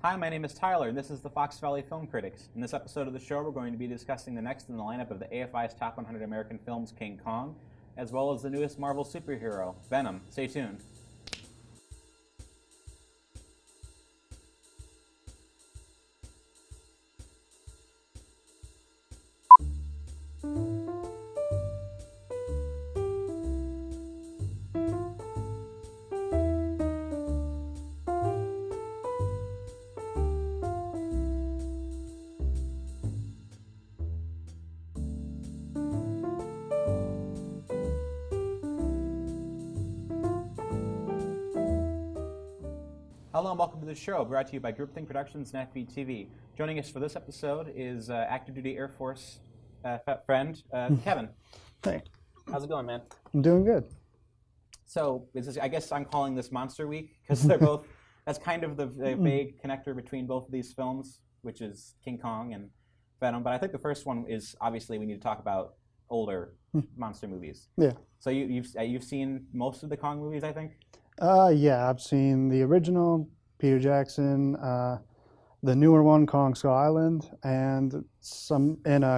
Hi, my name is Tyler, and this is the Fox Valley Film Critics. In this episode of the show, we're going to be discussing the next in the lineup of the AFI's Top 100 American Films, King Kong, as well as the newest Marvel superhero, Venom. Stay tuned. Hello and welcome to the show, brought to you by Groupthink Productions and FVTV. Joining us for this episode is active duty Air Force friend, Kevin. Hey. How's it going, man? I'm doing good. So, I guess I'm calling this Monster Week, because they're both, that's kind of the vague connector between both of these films, which is King Kong and Venom. But I think the first one is, obviously, we need to talk about older monster movies. Yeah. So you've seen most of the Kong movies, I think? Yeah, I've seen the original, Peter Jackson, the newer one, Kong Skull Island, and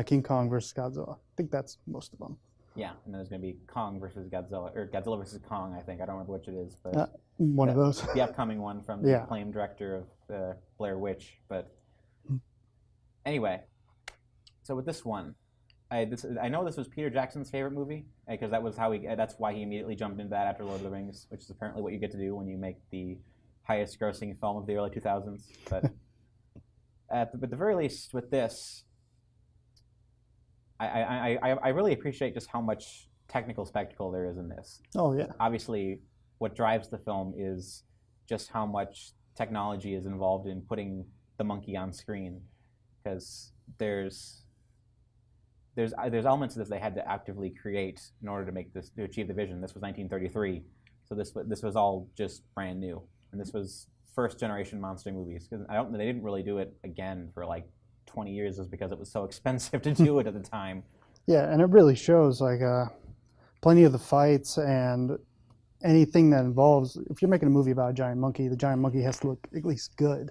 King Kong versus Godzilla. I think that's most of them. Yeah, and then there's going to be Kong versus Godzilla, or Godzilla versus Kong, I think. I don't remember which it is, but one of those. The upcoming one from the acclaimed director of Blair Witch. But anyway, so with this one, I know this was Peter Jackson's favorite movie, because that's why he immediately jumped into that after Lord of the Rings, which is apparently what you get to do when you make the highest grossing film of the early 2000s. But at the very least, with this, I really appreciate just how much technical spectacle there is in this. Oh, yeah. Obviously, what drives the film is just how much technology is involved in putting the monkey on screen, because there's elements of this they had to actively create in order to achieve the vision. This was 1933, so this was all just brand new, and this was first generation monster movies. Because they didn't really do it again for like 20 years, just because it was so expensive to do it at the time. Yeah, and it really shows like plenty of the fights and anything that involves. If you're making a movie about a giant monkey, the giant monkey has to look at least good,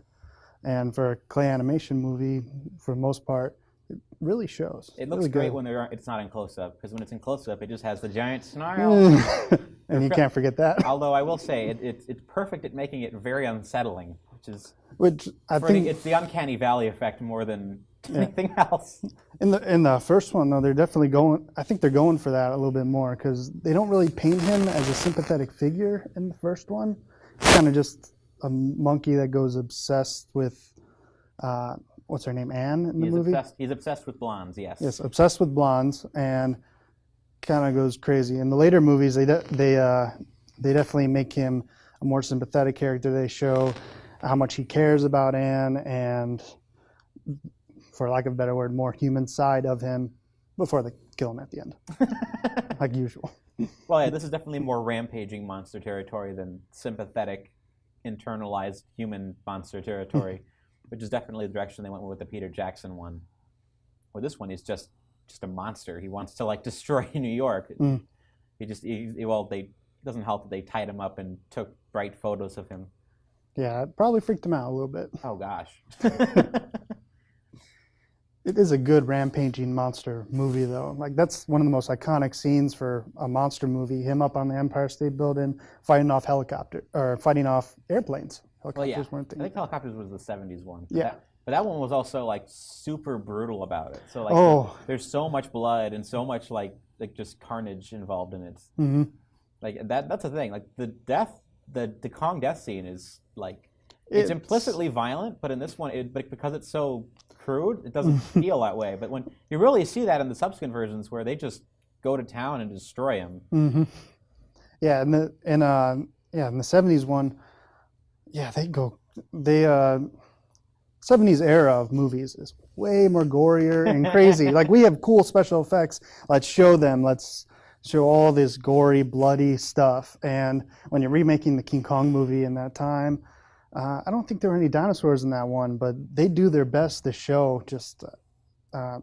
and for a clay animation movie, for the most part, it really shows. It looks really great good. when it's not in close-up, because when it's in close-up, it just has the giant snarl. And you can't forget that. Although I will say, it's perfect at making it very unsettling, which I think it's the uncanny valley effect more than anything else. In the first one, though, they're definitely going. I think they're going for that a little bit more, because they don't really paint him as a sympathetic figure in the first one. He's kind of just a monkey that goes obsessed with. What's her name, Anne, in the movie? He's obsessed with blondes, yes. Yes, obsessed with blondes, and kind of goes crazy. In the later movies, they definitely make him a more sympathetic character. They show how much he cares about Anne, and, for lack of a better word, more human side of him before they kill him at the end, like usual. Well, yeah, this is definitely more rampaging monster territory than sympathetic, internalized human monster territory. Which is definitely the direction they went with the Peter Jackson one. Where this one is just a monster. He wants to destroy New York. It doesn't help that they tied him up and took bright photos of him. Yeah, it probably freaked him out a little bit. Oh gosh. It is a good rampaging monster movie, though. Like, that's one of the most iconic scenes for a monster movie. Him up on the Empire State Building, fighting off airplanes. Well, yeah. I think Helicopters was the 70s one. Yeah. But that one was also super brutal about it. So there's so much blood and so much just carnage involved in it. Mm-hmm. That's the thing. The Kong death scene is it's implicitly violent, but in this one, because it's so crude, it doesn't feel that way. But when you really see that in the subsequent versions, where they just go to town and destroy him. Mm-hmm. Yeah, in the 70s one. Yeah, 70s era of movies is way more gorier and crazy. We have cool special effects. Let's show them. Let's show all this gory, bloody stuff. And when you're remaking the King Kong movie in that time, I don't think there were any dinosaurs in that one, but they do their best to show just how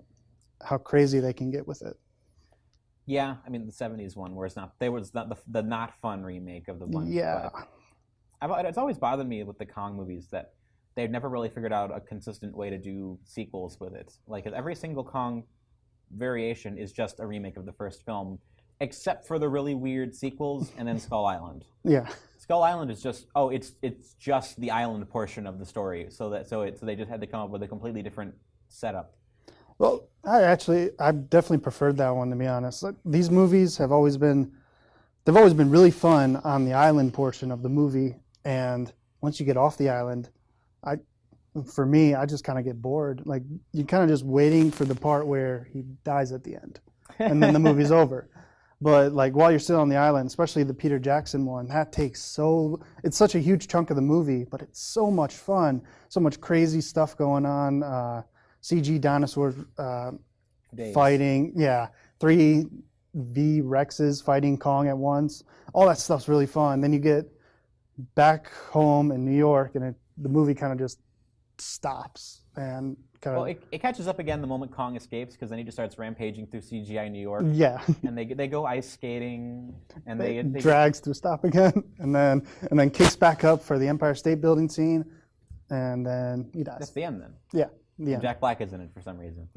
crazy they can get with it. Yeah, I mean the 70s one, where there was not the not fun remake of the one. Yeah. It's always bothered me with the Kong movies that they've never really figured out a consistent way to do sequels with it. Like every single Kong variation is just a remake of the first film, except for the really weird sequels and then Skull Island. Yeah. Skull Island is just it's just the island portion of the story. So they just had to come up with a completely different setup. Well, I definitely preferred that one, to be honest. Like, these movies they've always been really fun on the island portion of the movie, and once you get off the island, for me, I just kind of get bored. Like, you're kind of just waiting for the part where he dies at the end, and then the movie's over. But like while you're still on the island, especially the Peter Jackson one, it's such a huge chunk of the movie, but it's so much fun, so much crazy stuff going on. CG dinosaurs fighting, 3 Rexes fighting Kong at once. All that stuff's really fun. Then you get back home in New York, and the movie kind of just stops and kind of. Well, it catches up again the moment Kong escapes, because then he just starts rampaging through CGI New York. Yeah. And they go ice skating, and they drags to a stop again, and then kicks back up for the Empire State Building scene, and then he dies. That's the end then. Yeah. Yeah. Jack Black is in it for some reason.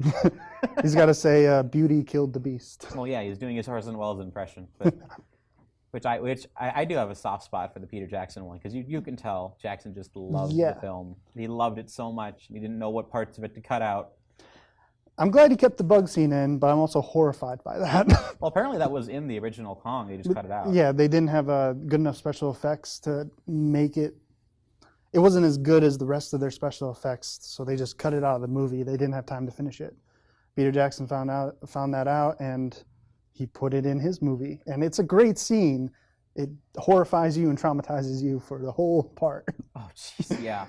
He's got to say, "Beauty killed the beast." Well, yeah, he's doing his Orson Welles impression, but which I do have a soft spot for the Peter Jackson one, because you can tell Jackson just loved the film. He loved it so much. He didn't know what parts of it to cut out. I'm glad he kept the bug scene in, but I'm also horrified by that. Well, apparently that was in the original Kong. They just cut it out. Yeah, they didn't have good enough special effects to make it. It wasn't as good as the rest of their special effects, so they just cut it out of the movie. They didn't have time to finish it. Peter Jackson found that out, and he put it in his movie. And it's a great scene. It horrifies you and traumatizes you for the whole part. Oh, jeez, yeah.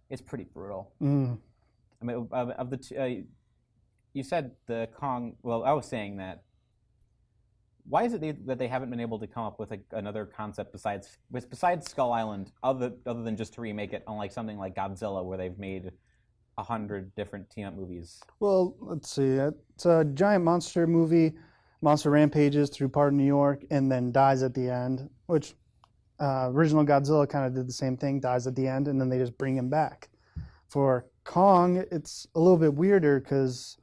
It's pretty brutal. Mm. I mean, of the two, you said the Kong, well, I was saying that, why is it that they haven't been able to come up with another concept besides Skull Island, other than just to remake it on like something like Godzilla, where they've made 100 different team-up movies? Well, let's see. It's a giant monster movie. Monster rampages through part of New York and then dies at the end, which original Godzilla kind of did the same thing, dies at the end, and then they just bring him back. For Kong, it's a little bit weirder because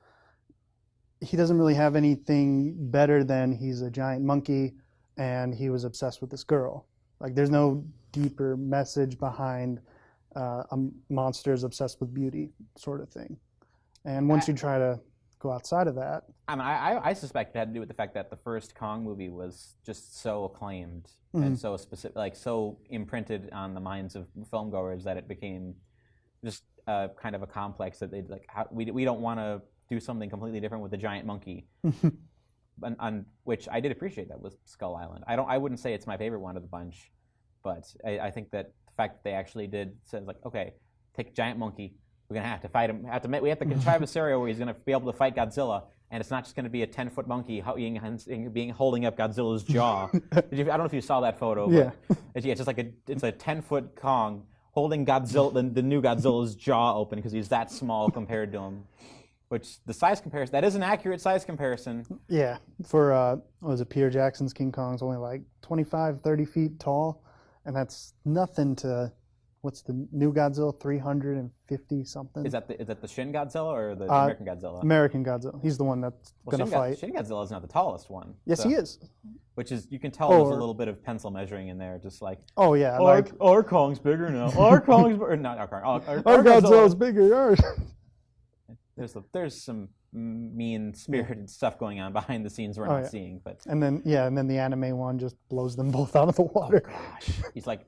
he doesn't really have anything better than he's a giant monkey and he was obsessed with this girl. Like, there's no deeper message behind a monster's obsessed with beauty sort of thing. And once you try to go outside of that. I mean, I suspect it had to do with the fact that the first Kong movie was just so acclaimed and so specific, like so imprinted on the minds of filmgoers that it became just kind of a complex that they'd like, we don't want to do something completely different with a giant monkey. on which I did appreciate that with Skull Island. I wouldn't say it's my favorite one of the bunch, but I think that the fact that they actually did said like, okay, take a giant monkey. We're gonna have to fight him. We have to contrive a scenario where he's gonna be able to fight Godzilla, and it's not just gonna be a 10-foot monkey holding up Godzilla's jaw. I don't know if you saw that photo. But it's just like it's a 10-foot Kong holding Godzilla, the new Godzilla's jaw open because he's that small compared to him. Which the size comparison, that is an accurate size comparison. Yeah, for what was it, Peter Jackson's King Kong's only like 25, 30 feet tall, and that's nothing to. What's the new Godzilla? 350 something. Is that the Shin Godzilla or the American Godzilla? American Godzilla. He's the one that's gonna fight. Shin Godzilla is not the tallest one. Yes, he is. Which is, you can tell there's a little bit of pencil measuring in there, just like. Oh yeah, our Kong's bigger now. Our Kong's not our Kong. Our Godzilla's bigger. There's some mean-spirited stuff going on behind the scenes we're not seeing, but. And then the anime one just blows them both out of the water. Oh, gosh, he's like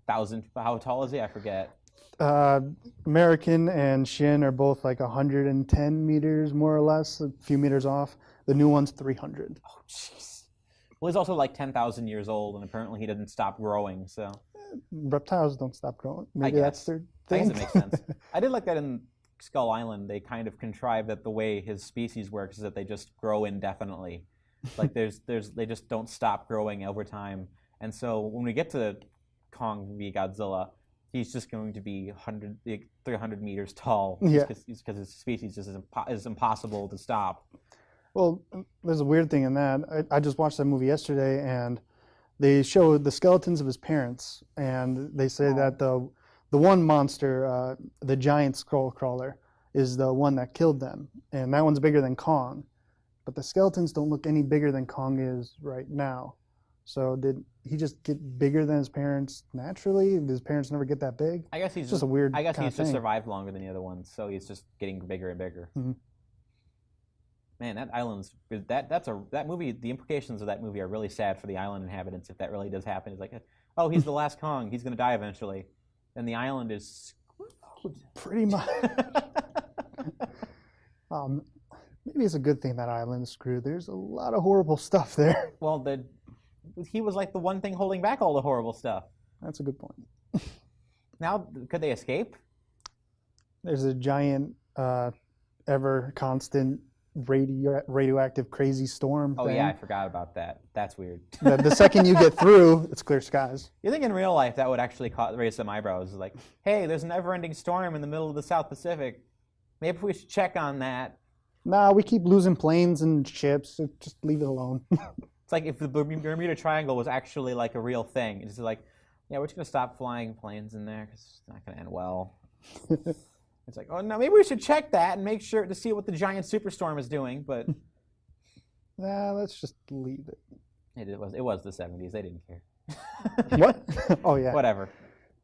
1,000. How tall is he? I forget. American and Shin are both like 110 meters, more or less, a few meters off. The new one's 300. Oh, jeez. Well, he's also like 10,000 years old, and apparently he didn't stop growing. So. Reptiles don't stop growing. Maybe that's their thing. I guess it makes sense. I did like that in Skull Island. They kind of contrived that the way his species works is that they just grow indefinitely. Like they just don't stop growing over time. And so when we get to Kong v Godzilla, he's just going to be 300 meters tall. Yeah. Because his species just is impossible to stop. Well, there's a weird thing in that. I just watched that movie yesterday, and they showed the skeletons of his parents, and they say that the the one monster, the giant skull crawler, is the one that killed them, and that one's bigger than Kong. But the skeletons don't look any bigger than Kong is right now. So did he just get bigger than his parents naturally? Did his parents never get that big? I guess he's just a weird. I guess kind he's of just thing. survived longer than the other ones, so he's just getting bigger and bigger. Mm-hmm. Man, that island's that movie. The implications of that movie are really sad for the island inhabitants if that really does happen. It's like, oh, he's the last Kong. He's gonna die eventually, and the island is screwed. Pretty much. Maybe it's a good thing that island's screwed. There's a lot of horrible stuff there. Well, he was like the one thing holding back all the horrible stuff. That's a good point. Now, could they escape? There's a giant, ever constant radioactive crazy storm. Oh thing. yeah, I forgot about that. That's weird. The second you get through, it's clear skies. You think in real life that would actually raise some eyebrows? Like, hey, there's a never-ending storm in the middle of the South Pacific. Maybe we should check on that. Nah, we keep losing planes and ships. So just leave it alone. It's like if the Bermuda Triangle was actually like a real thing. It's just like, yeah, we're just gonna stop flying planes in there because it's not gonna end well. It's like, oh no, maybe we should check that and make sure to see what the giant superstorm is doing. But nah, let's just leave it. It was the 70s. They didn't care. What? Oh yeah. Whatever.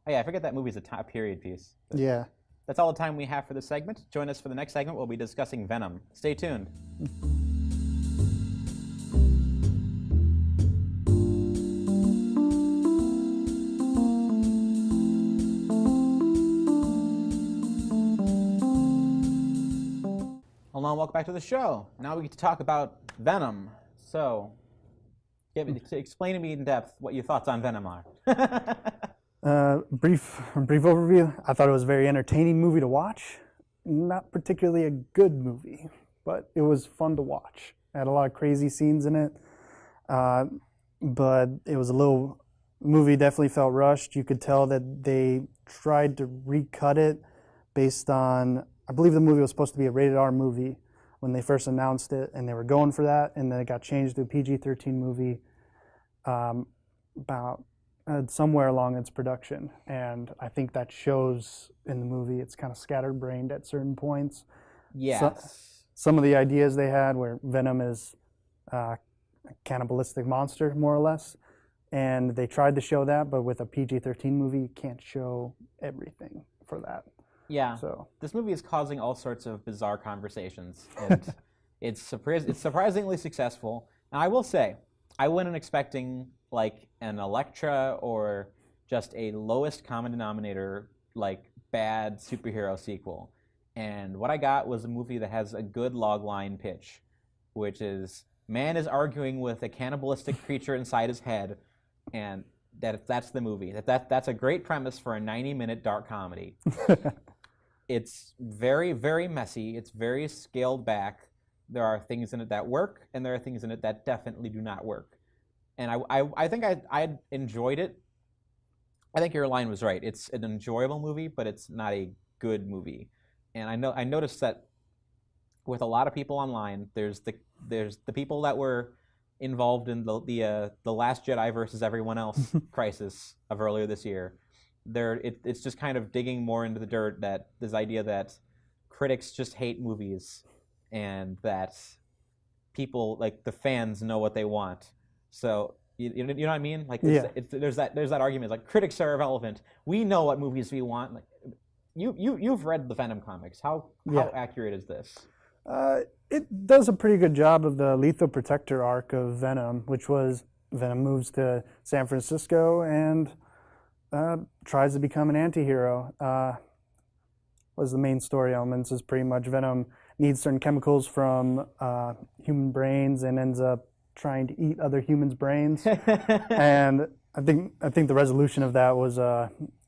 Oh, yeah, I forget that movie's a period piece. Yeah. That's all the time we have for this segment. Join us for the next segment. We'll be discussing Venom. Stay tuned. Hello and welcome back to the show. Now we get to talk about Venom. So, explain to me in depth what your thoughts on Venom are. Brief overview. I thought it was a very entertaining movie to watch. Not particularly a good movie, but it was fun to watch. It had a lot of crazy scenes in it, but it was movie definitely felt rushed. You could tell that they tried to recut it based on, I believe the movie was supposed to be a rated R movie when they first announced it, and they were going for that, and then it got changed to a PG-13 movie about somewhere along its production, and I think that shows in the movie. It's kind of scatterbrained at certain points. Yes. Some of the ideas they had where Venom is a cannibalistic monster, more or less, and they tried to show that, but with a PG-13 movie, you can't show everything for that. Yeah. So this movie is causing all sorts of bizarre conversations, and it's surprisingly successful. And I will say, I went in expecting like an Elektra or just a lowest common denominator, like bad superhero sequel. And what I got was a movie that has a good logline pitch, which is man is arguing with a cannibalistic creature inside his head, and that's the movie. That's a great premise for a 90-minute dark comedy. It's very, very messy. It's very scaled back. There are things in it that work, and there are things in it that definitely do not work. And I think I enjoyed it. I think your line was right. It's an enjoyable movie, but it's not a good movie. And I noticed that with a lot of people online, there's the people that were involved in the Last Jedi versus everyone else crisis of earlier this year. It's just kind of digging more into the dirt, that this idea that critics just hate movies and that people, like the fans, know what they want. So you know what I mean? Like there's that argument like critics are irrelevant. We know what movies we want. Like you've read the Venom comics. How accurate is this? It does a pretty good job of the Lethal Protector arc of Venom, which was Venom moves to San Francisco and tries to become an anti-hero. Was the main story elements is pretty much Venom needs certain chemicals from human brains and ends up trying to eat other humans' brains. And I think the resolution of that was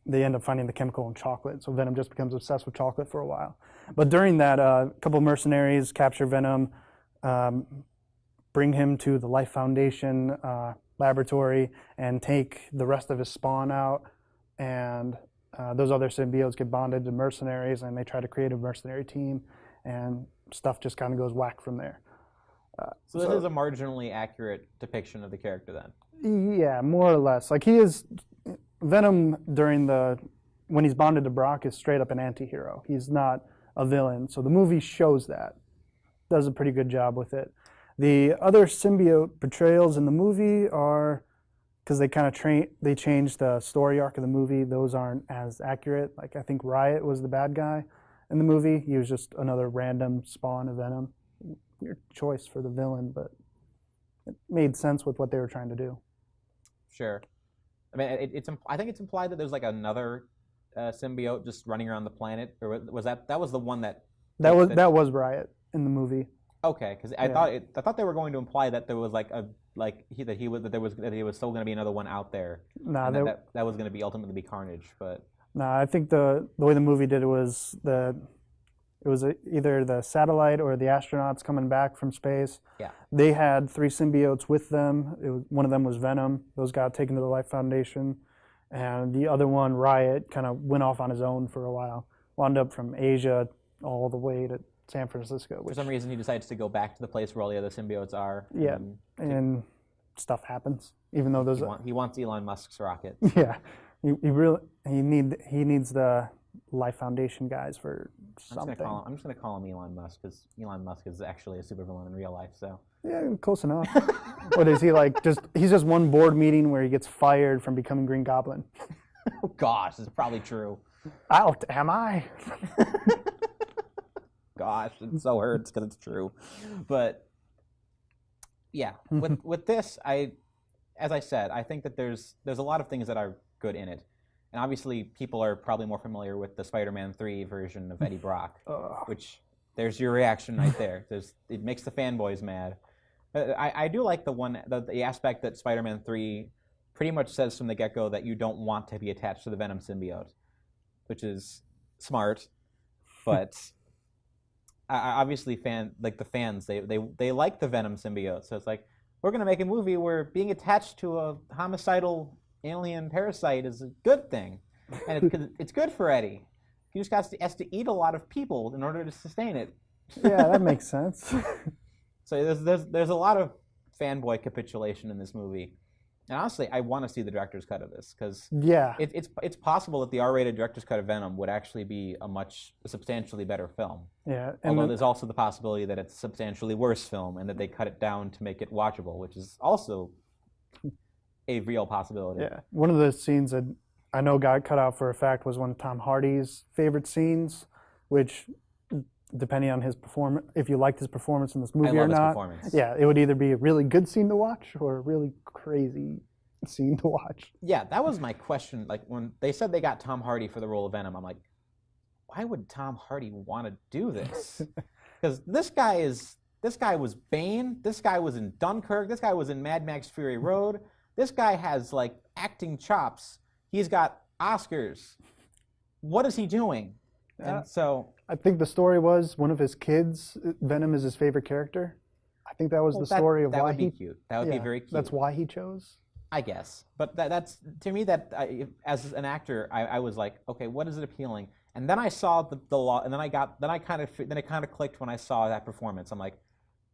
they end up finding the chemical in chocolate. So Venom just becomes obsessed with chocolate for a while. But during that, a couple mercenaries capture Venom, bring him to the Life Foundation laboratory, and take the rest of his spawn out. And those other symbiotes get bonded to mercenaries, and they try to create a mercenary team, and stuff just kind of goes whack from there. So this is a marginally accurate depiction of the character then? Yeah, more or less. Like he is Venom during the when he's bonded to Brock, is straight up an anti-hero. He's not a villain. So the movie shows that. Does a pretty good job with it. The other symbiote portrayals in the movie are, because they kind of they changed the story arc of the movie, those aren't as accurate. Like, I think Riot was the bad guy in the movie. He was just another random spawn of Venom. Weird choice for the villain, but it made sense with what they were trying to do. Sure. I mean, I think it's implied that there's like another symbiote just running around the planet, or was that was the one that was Riot in the movie. Okay, because I thought they were going to imply that there was that he was still going to be another one out there. Nah, that was going to be ultimately be Carnage, but nah, I think the way the movie did it was either the satellite or the astronauts coming back from space. Yeah, they had 3 symbiotes with them. One of them was Venom. Those got taken to the Life Foundation, and the other one, Riot, kind of went off on his own for a while. Wound up from Asia all the way to San Francisco. For some reason, he decides to go back to the place where all the other symbiotes are. Yeah, and stuff happens. Even though he wants Elon Musk's rocket. Yeah, he needs the Life Foundation guys for something. I'm just gonna call him Elon Musk because Elon Musk is actually a supervillain in real life. So yeah, close enough. What is he like? He's just one board meeting where he gets fired from becoming Green Goblin. Oh gosh, this is probably true. Out, am I? Gosh, it so hurts because it's true. But yeah, with this, as I said, I think that there's a lot of things that are good in it. And obviously, people are probably more familiar with the Spider-Man 3 version of Eddie Brock, which there's your reaction right there. It makes the fanboys mad. I do like the aspect that Spider-Man 3 pretty much says from the get-go that you don't want to be attached to the Venom symbiote, which is smart, but obviously the fans they like the Venom symbiote, so it's like, we're gonna make a movie where being attached to a homicidal alien parasite is a good thing, and it's good for Eddie. He just has to eat a lot of people in order to sustain it. Yeah, that makes sense. So there's a lot of fanboy capitulation in this movie. And honestly, I want to see the director's cut of this because it's possible that the R-rated director's cut of Venom would actually be a substantially better film. Yeah, although there's also the possibility that it's a substantially worse film and that they cut it down to make it watchable, which is also a real possibility. Yeah, one of the scenes that I know got cut out for a fact was one of Tom Hardy's favorite scenes, which, depending on his performance, if you liked his performance in this movie or not, yeah, it would either be a really good scene to watch or a really crazy scene to watch. Yeah, that was my question. Like, when they said they got Tom Hardy for the role of Venom, I'm like, why would Tom Hardy want to do this? Because this guy was Bane. This guy was in Dunkirk. This guy was in Mad Max Fury Road. This guy has like acting chops. He's got Oscars. What is he doing? And so I think the story was one of his kids, Venom is his favorite character. I think that was the story of why would be cute. That would be very cute. That's why he chose. I guess, but that's to me as an actor, I was like, okay, what is it appealing? And then I saw the law, and then it kind of clicked when I saw that performance. I'm like,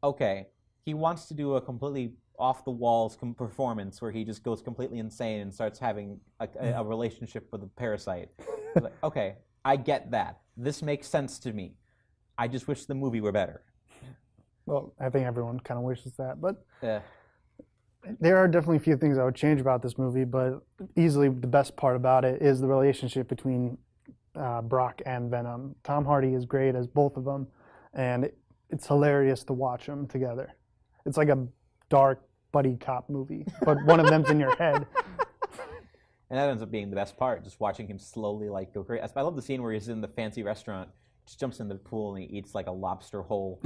okay, he wants to do a completely off the walls performance where he just goes completely insane and starts having a relationship with a parasite. Like, okay, I get that. This makes sense to me. I just wish the movie were better. Well, I think everyone kind of wishes that, but there are definitely a few things I would change about this movie, but easily the best part about it is the relationship between Brock and Venom. Tom Hardy is great as both of them, and it's hilarious to watch them together. It's like a dark buddy cop movie, but one of them's in your head. And that ends up being the best part, just watching him slowly like go crazy. I love the scene where he's in the fancy restaurant, just jumps in the pool and he eats like a lobster whole.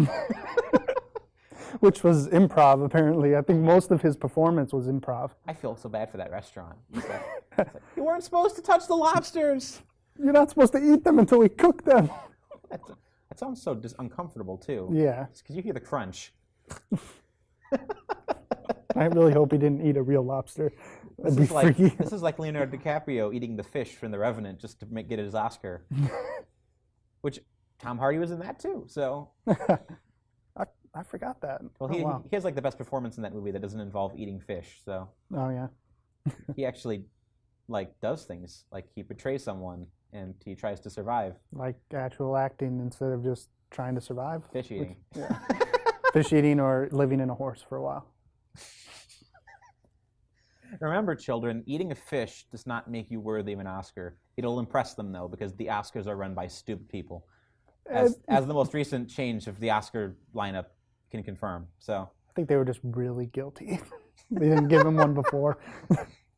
Which was improv, apparently. I think most of his performance was improv. I feel so bad for that restaurant. It's like, you weren't supposed to touch the lobsters. You're not supposed to eat them until we cook them. That sounds so uncomfortable, too. Yeah. Because you hear the crunch. I really hope he didn't eat a real lobster. That'd be freaky. This is like Leonardo DiCaprio eating the fish from The Revenant just to get his Oscar. Which Tom Hardy was in that, too, so... I forgot that. Well, he has like the best performance in that movie that doesn't involve eating fish. So. Oh yeah. He actually like does things like he betrays someone and he tries to survive. Like actual acting instead of just trying to survive. Fish eating. Yeah. Fish eating or living in a horse for a while. Remember, children, eating a fish does not make you worthy of an Oscar. It'll impress them, though, because the Oscars are run by stupid people. As the most recent change of the Oscar lineup can confirm. So I think they were just really guilty. They didn't give him one before.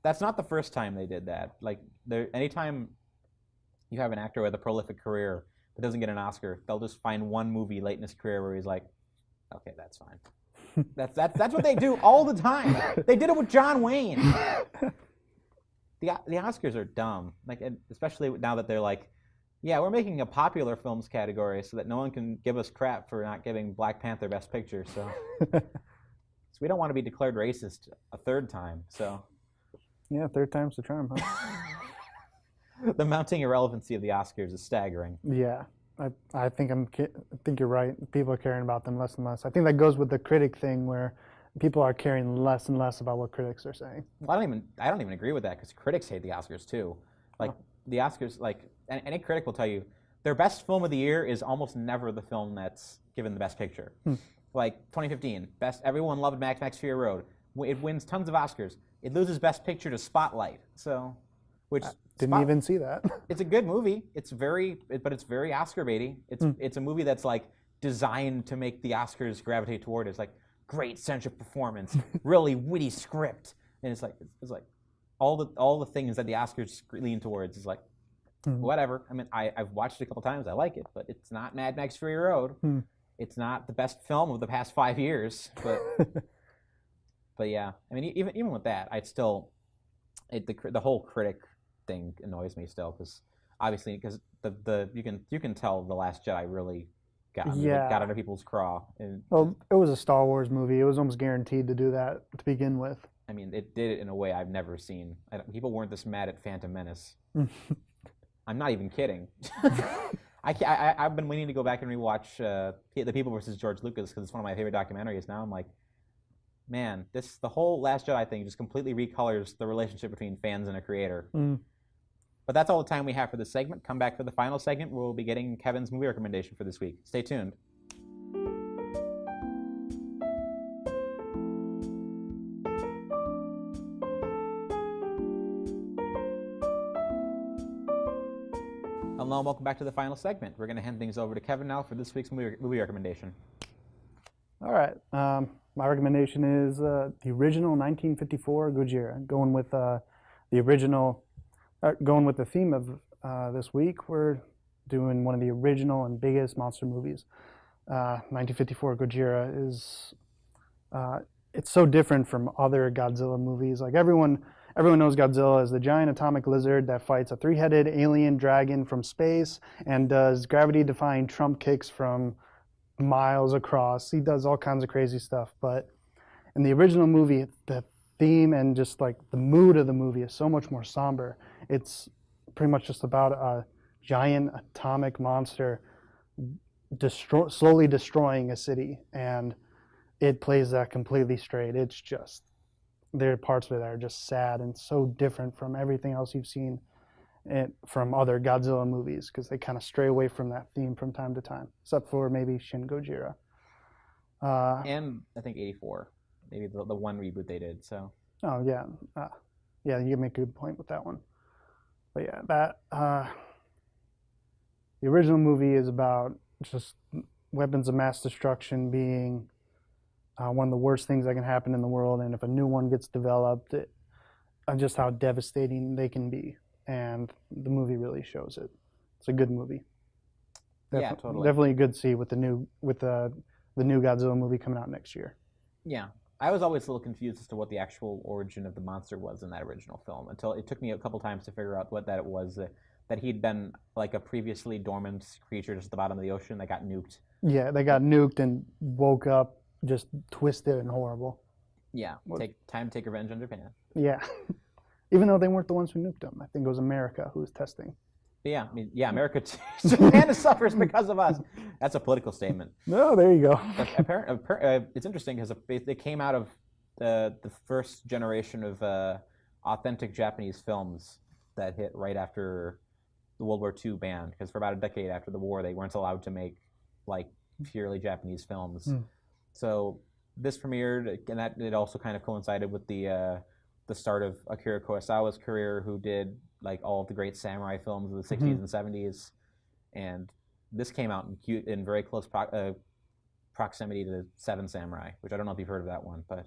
that's not the first time they did that. Like, anytime you have an actor with a prolific career that doesn't get an Oscar, they'll just find one movie late in his career where he's like, okay, that's fine. That's what they do all the time. They did it with John Wayne. The Oscars are dumb. Like, especially now that they're like, yeah, we're making a popular films category so that no one can give us crap for not giving Black Panther Best Picture. So we don't want to be declared racist a third time. So yeah, third time's the charm, huh? the mounting irrelevancy of the Oscars is staggering. Yeah. I think you're right. People are caring about them less and less. I think that goes with the critic thing, where people are caring less and less about what critics are saying. Well, I don't even agree with that, because critics hate the Oscars too. Like, the Oscars, like, any critic will tell you their best film of the year is almost never the film that's given the best picture. Like 2015, everyone loved Max Fury Road. It wins tons of Oscars. It loses Best Picture to Spotlight. So, which didn't even see that. It's a good movie. But it's very Oscar baity. It's a movie that's like designed to make the Oscars gravitate toward it. It's like great sense of performance, really witty script, and it's like all the things that the Oscars lean towards is like whatever. I mean, I've watched it a couple times. I like it, but it's not Mad Max Fury Road. It's not the best film of the past 5 years, but but yeah. I mean, even with that, I'd still the whole critic thing annoys me still, because obviously you can tell The Last Jedi really got under people's craw. Well, it was a Star Wars movie. It was almost guaranteed to do that to begin with. I mean, it did it in a way I've never seen. People weren't this mad at Phantom Menace. I'm not even kidding. I've been waiting to go back and rewatch The People versus George Lucas, because it's one of my favorite documentaries now. I'm like, man, the whole Last Jedi thing just completely recolors the relationship between fans and a creator. But that's all the time we have for this segment. Come back for the final segment, where we'll be getting Kevin's movie recommendation for this week. Stay tuned. Hello and welcome back to the final segment. We're going to hand things over to Kevin now for this week's movie recommendation. All right. My recommendation is the original 1954 Gojira. Going with the theme of this week, we're doing one of the original and biggest monster movies. 1954 Gojira is it's so different from other Godzilla movies. Like everyone knows Godzilla as the giant atomic lizard that fights a three-headed alien dragon from space and does gravity-defying Trump kicks from miles across. He does all kinds of crazy stuff. But in the original movie, the theme and just like the mood of the movie is so much more somber. It's pretty much just about a giant atomic monster slowly destroying a city, and it plays that completely straight. It's just, there are parts of it that are just sad and so different from everything else you've seen from other Godzilla movies, because they kind of stray away from that theme from time to time, except for maybe Shin Gojira. And I think 84, maybe the one reboot they did. So. Oh yeah, yeah, you make a good point with that one. But yeah, that the original movie is about just weapons of mass destruction being one of the worst things that can happen in the world, and if a new one gets developed, just how devastating they can be. And the movie really shows it. It's a good movie. Yeah, totally. Definitely a good see with the new Godzilla movie coming out next year. Yeah, I was always a little confused as to what the actual origin of the monster was in that original film, until it took me a couple times to figure out what that it was. That he'd been like a previously dormant creature just at the bottom of the ocean that got nuked. Yeah, they got nuked and woke up just twisted and horrible. Yeah, time to take revenge on Japan. Yeah. Even though they weren't the ones who nuked them. I think it was America who was testing. But yeah, I mean, yeah, America, Japan suffers because of us. That's a political statement. No, there you go. It's interesting because they came out of the first generation of authentic Japanese films that hit right after the World War II ban, because for about a decade after the war, they weren't allowed to make like purely Japanese films. So this premiered, and that it also kind of coincided with the start of Akira Kurosawa's career, who did like all of the great samurai films of the 60s and 70s, and this came out in very close proximity to Seven Samurai, which I don't know if you've heard of that one, but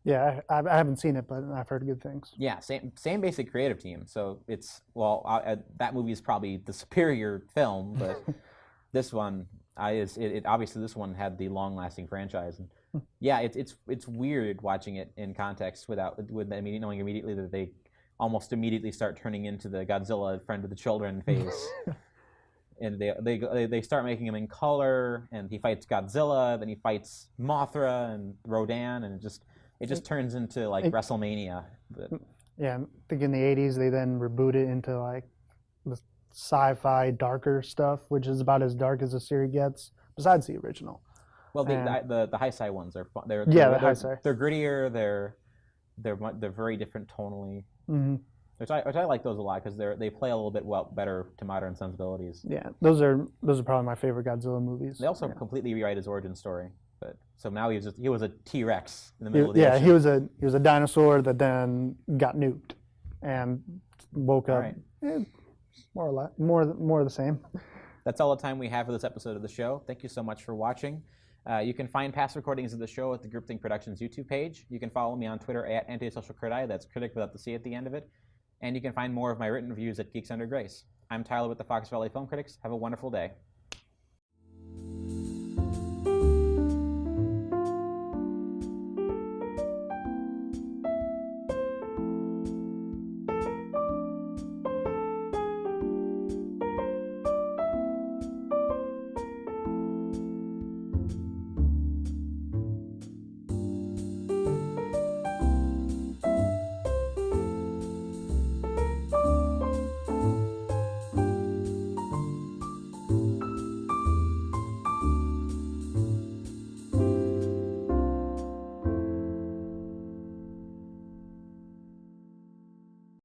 Yeah, I haven't seen it, but I've heard good things. yeah, same basic creative team. So it's that movie is probably the superior film, but this one, obviously this one had the long-lasting franchise. And yeah, it's weird watching it in context with knowing immediately that they almost immediately start turning into the Godzilla friend of the children phase. And they start making him in color, and he fights Godzilla, then he fights Mothra and Rodan, and it just turns into like WrestleMania. But yeah, I think in the 80s they then rebooted into like the sci-fi darker stuff, which is about as dark as the series gets, besides the original. Well, the Heisei ones are fun. They're grittier. They're very different tonally. Which I like those a lot because they play a little bit better to modern sensibilities. Yeah, those are probably my favorite Godzilla movies. They also completely rewrite his origin story. But so now he was a T-Rex in the middle of the ocean. He was a dinosaur that then got nuked and woke up. More or less, more of the same. That's all the time we have for this episode of the show. Thank you so much for watching. You can find past recordings of the show at the Groupthink Productions YouTube page. You can follow me on Twitter at antisocialcriti. That's critic without the C at the end of it. And you can find more of my written reviews at Geeks Under Grace. I'm Tyler with the Fox Valley Film Critics. Have a wonderful day.